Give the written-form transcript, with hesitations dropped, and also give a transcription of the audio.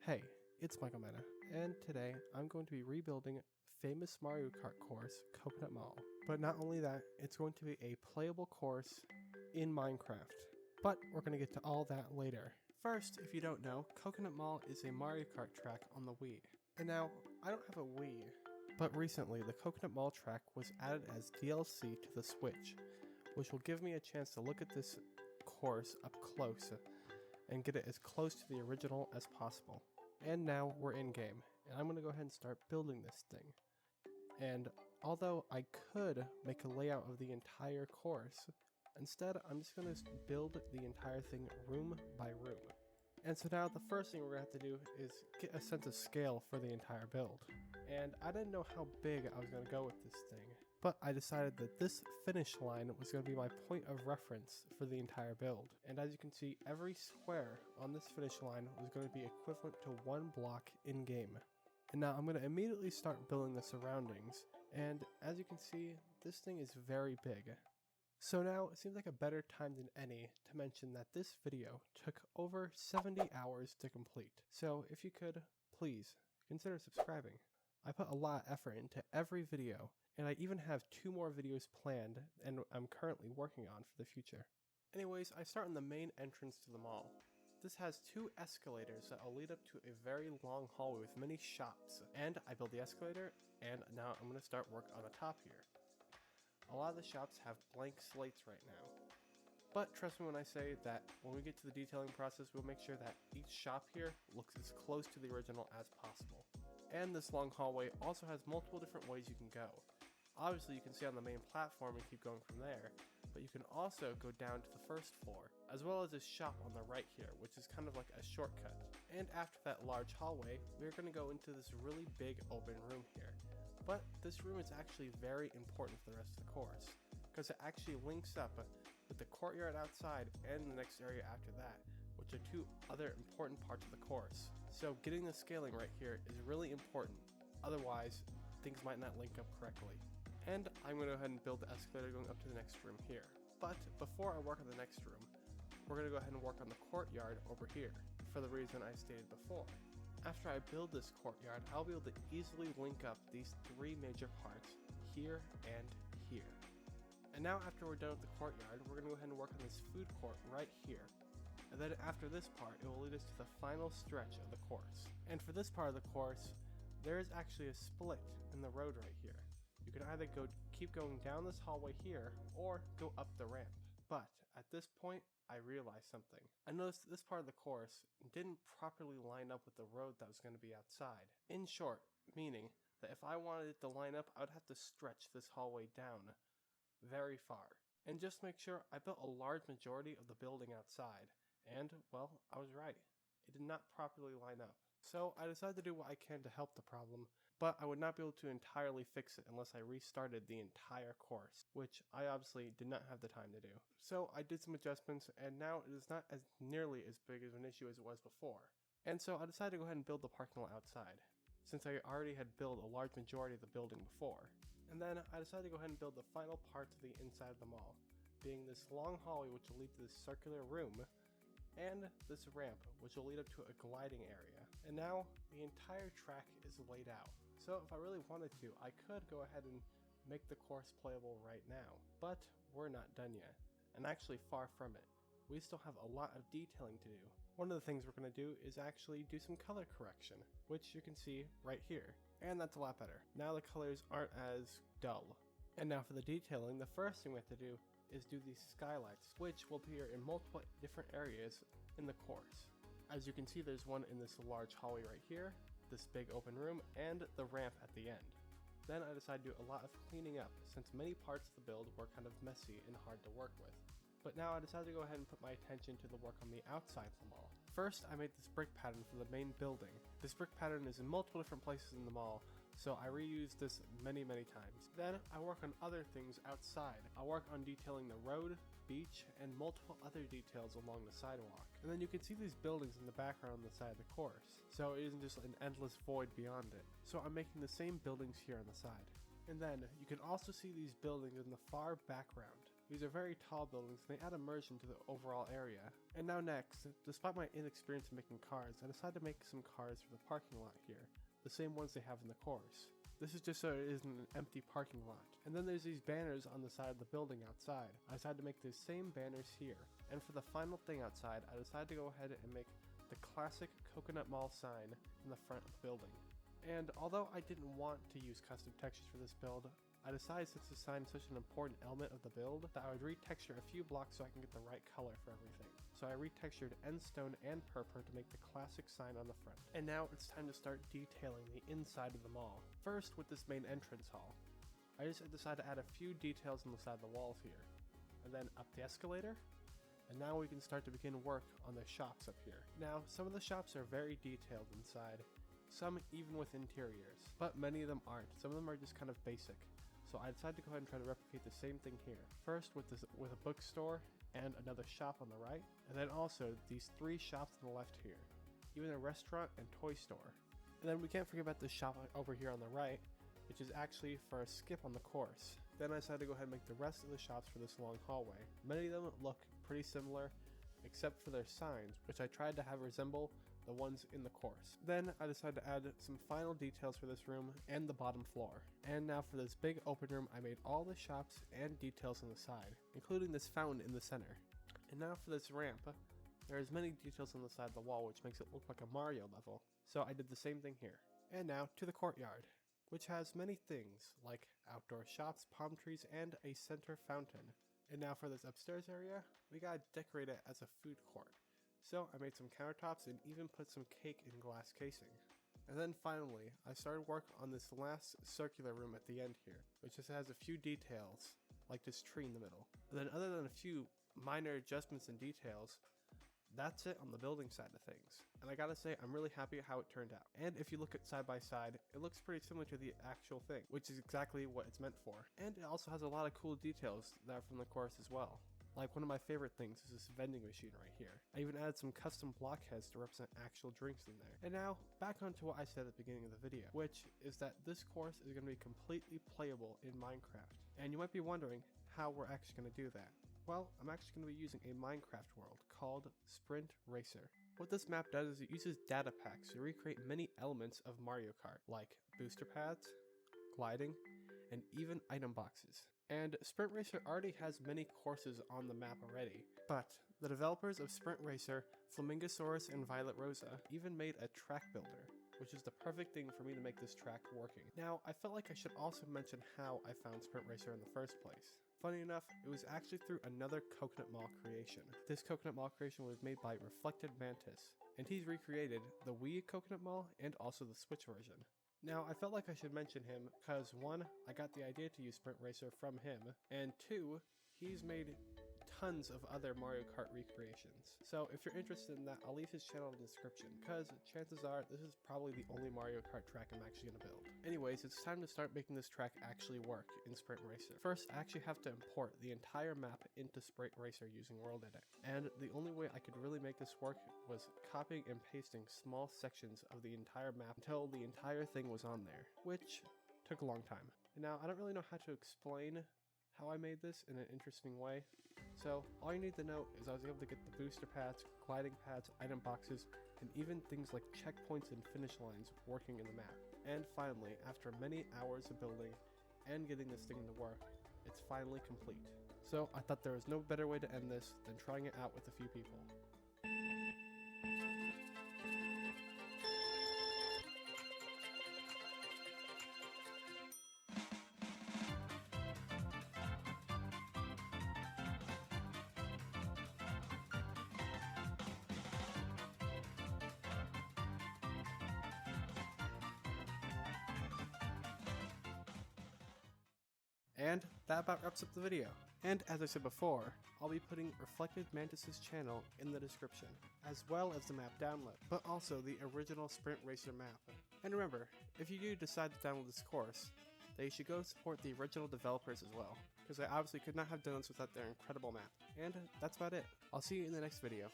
Hey, it's Michael Mena, and today I'm going to be rebuilding famous Mario Kart course, Coconutmall. But not only that, it's going to be a playable course in Minecraft. But we're going to get to all that later. First, if you don't know, Coconutmall is a Mario Kart track on the Wii. And now, I don't have a Wii, but recently the Coconutmall track was added as DLC to the Switch, which will give me a chance to look at this course up close and get it as close to the original as possible. And now we're in game, and I'm going to go ahead and start building this thing. And although I could make a layout of the entire course, instead I'm just going to build the entire thing room by room. And so now the first thing we're going to have to do is get a sense of scale for the entire build. And I didn't know how big I was going to go with this thing, but I decided that this finish line was going to be my point of reference for the entire build. And as you can see, every square on this finish line was going to be equivalent to one block in game. And now I'm going to immediately start building the surroundings. And as you can see, this thing is very big. So now it seems like a better time than any to mention that this video took over 70 hours to complete. So if you could, please consider subscribing. I put a lot of effort into every video, and I even have 2 more videos planned and I'm currently working on for the future. Anyways, I start in the main entrance to the mall. This has 2 escalators that will lead up to a very long hallway with many shops. And I build the escalator, and now I'm going to start work on the top here. A lot of the shops have blank slates right now. But trust me when I say that when we get to the detailing process, we'll make sure that each shop here looks as close to the original as possible. And this long hallway also has multiple different ways you can go. Obviously you can stay on the main platform and keep going from there, but you can also go down to the first floor, as well as this shop on the right here, which is kind of like a shortcut. And after that large hallway, we're going to go into this really big open room here. But this room is actually very important for the rest of the course, because it actually links up with the courtyard outside and the next area after that, which are 2 other important parts of the course. So getting the scaling right here is really important, otherwise things might not link up correctly. And I'm going to go ahead and build the escalator going up to the next room here. But before I work on the next room, we're going to go ahead and work on the courtyard over here, for the reason I stated before. After I build this courtyard, I'll be able to easily link up these 3 major parts, here and here. And now after we're done with the courtyard, we're going to go ahead and work on this food court right here. And then after this part, it will lead us to the final stretch of the course. And for this part of the course, there is actually a split in the road right here. You can either keep going down this hallway here, or go up the ramp. But at this point, I realized something. I noticed that this part of the course didn't properly line up with the road that was going to be outside. In short, meaning that if I wanted it to line up, I would have to stretch this hallway down very far. And just to make sure, I built a large majority of the building outside. And, well, I was right. It did not properly line up. So I decided to do what I can to help the problem, but I would not be able to entirely fix it unless I restarted the entire course, which I obviously did not have the time to do. So I did some adjustments, and now it is not as nearly as big of an issue as it was before. And so I decided to go ahead and build the parking lot outside, since I already had built a large majority of the building before. And then I decided to go ahead and build the final parts of the inside of the mall, being this long hallway which will lead to this circular room, and this ramp, which will lead up to a gliding area. And now, the entire track is laid out. So if I really wanted to, I could go ahead and make the course playable right now. But we're not done yet, and actually far from it. We still have a lot of detailing to do. One of the things we're going to do is actually do some color correction, which you can see right here. And that's a lot better. Now the colors aren't as dull. And now for the detailing, the first thing we have to do is do these skylights, which will appear in multiple different areas in the course. As you can see, there's one in this large hallway right here, this big open room, and the ramp at the end. Then I decided to do a lot of cleaning up, since many parts of the build were kind of messy and hard to work with. But now I decided to go ahead and put my attention to the work on the outside of the mall. First, I made this brick pattern for the main building. This brick pattern is in multiple different places in the mall, so I reused this many times. Then I work on other things outside. I work on detailing the road, beach, and multiple other details along the sidewalk. And then you can see these buildings in the background on the side of the course, so it isn't just an endless void beyond it. So I'm making the same buildings here on the side. And then you can also see these buildings in the far background. These are very tall buildings and they add immersion to the overall area. And now next, despite my inexperience in making cars, I decided to make some cars for the parking lot here, the same ones they have in the course. This is just so it isn't an empty parking lot. And then there's these banners on the side of the building outside. I decided to make those same banners here. And for the final thing outside, I decided to go ahead and make the classic Coconutmall sign in the front of the building. And although I didn't want to use custom textures for this build, I decided since the sign is such an important element of the build that I would retexture a few blocks so I can get the right color for everything. So I retextured endstone and purple to make the classic sign on the front. And now it's time to start detailing the inside of the mall. First with this main entrance hall. I just decided to add a few details on the side of the walls here. And then up the escalator. And now we can start to begin work on the shops up here. Now some of the shops are very detailed inside, some even with interiors, but many of them aren't. Some of them are just kind of basic. So I decided to go ahead and try to replicate the same thing here. First with a bookstore and another shop on the right, and then also these 3 shops on the left here, even a restaurant and toy store. And then we can't forget about this shop over here on the right, which is actually for a skip on the course. Then I decided to go ahead and make the rest of the shops for this long hallway. Many of them look pretty similar, except for their signs, which I tried to have resemble the ones in the course. Then I decided to add some final details for this room and the bottom floor. And now for this big open room, I made all the shops and details on the side, including this fountain in the center. And now for this ramp, there is many details on the side of the wall, which makes it look like a Mario level. So I did the same thing here. And now to the courtyard, which has many things like outdoor shops, palm trees, and a center fountain. And now for this upstairs area, we gotta decorate it as a food court. So I made some countertops and even put some cake in glass casing. And then finally, I started work on this last circular room at the end here, which just has a few details, like this tree in the middle. And then other than a few minor adjustments and details, that's it on the building side of things. And I gotta say, I'm really happy how it turned out. And if you look at side by side, it looks pretty similar to the actual thing, which is exactly what it's meant for. And it also has a lot of cool details that are from the course as well. Like one of my favorite things is this vending machine right here. I even added some custom blockheads to represent actual drinks in there. And now, back onto what I said at the beginning of the video, which is that this course is going to be completely playable in Minecraft. And you might be wondering how we're actually going to do that. Well, I'm actually going to be using a Minecraft world called Sprintracer. What this map does is it uses data packs to recreate many elements of Mario Kart, like booster pads, gliding, and even item boxes. And Sprintracer already has many courses on the map already, but the developers of Sprintracer, Flamingosaurus and Violet Rosa, even made a track builder, which is the perfect thing for me to make this track working. Now, I felt like I should also mention how I found Sprintracer in the first place. Funny enough, it was actually through another Coconutmall creation. This Coconutmall creation was made by RefectedMantis, and he's recreated the Wii Coconutmall and also the Switch version. Now, I felt like I should mention him because 1, I got the idea to use Sprintracer from him, and 2, he's made tons of other Mario Kart recreations. So if you're interested in that, I'll leave his channel in the description because chances are this is probably the only Mario Kart track I'm actually going to build. Anyways, it's time to start making this track actually work in Sprintracer. First, I actually have to import the entire map into Sprintracer using World Edit. And the only way I could really make this work was copying and pasting small sections of the entire map until the entire thing was on there, which took a long time. And now, I don't really know how to explain how I made this in an interesting way. So all you need to know is I was able to get the booster pads, gliding pads, item boxes, and even things like checkpoints and finish lines working in the map. And finally, after many hours of building and getting this thing to work, it's finally complete. So I thought there was no better way to end this than trying it out with a few people. And that about wraps up the video. And as I said before, I'll be putting RefectedMantis' channel in the description, as well as the map download, but also the original Sprintracer map. And remember, if you do decide to download this course, then you should go support the original developers as well, because I obviously could not have done this without their incredible map. And that's about it. I'll see you in the next video.